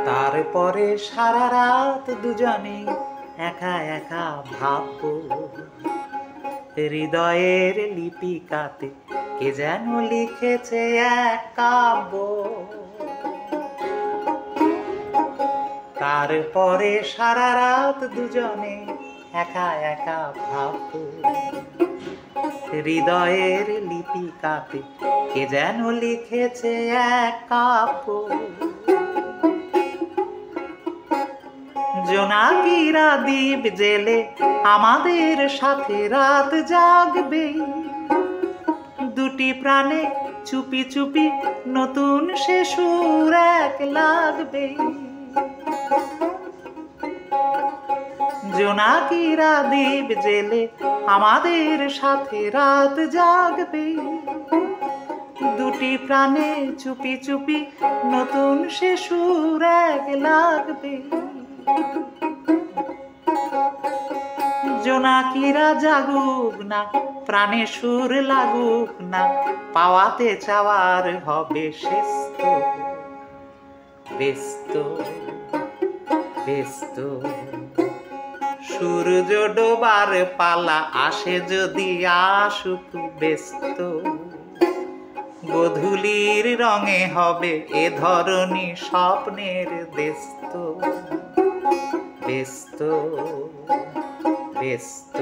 তারপরে সারা রাত দুজনে একা একা ভাববো, হৃদয়ের লিপিকাতে কে যেন লিখেছে এক কাব্য। তারপরে সারা রাত দুজনে একা একা ভাববো, হৃদয়ের লিপিকাতে কে যেন লিখেছে এক কাব্য। জোনাকিরা দ্বীপ জেলে আমাদের সাথে রাত জাগবে, দুটি প্রাণে চুপি চুপি নতুন সে সুর এক লাগবে। জোনাকিরা দ্বীপ জেলে আমাদের সাথে রাত জাগবে, দুটি প্রাণে চুপি চুপি নতুন সে সুর এক লাগবে। জোনাকিরা জাগুক না, প্রাণে সুর লাগুক না, পাওয়াতে চাওয়ার হবে শেস্ত ব্যস্ত ব্যস্ত। সূর্য ডোবার পালা আসে যদি আসুক ব্যস্ত, গোধূলির রঙে হবে এ ধরনী স্বপ্নের ব্যস্ত ব্যস্ত ব্যস্ত।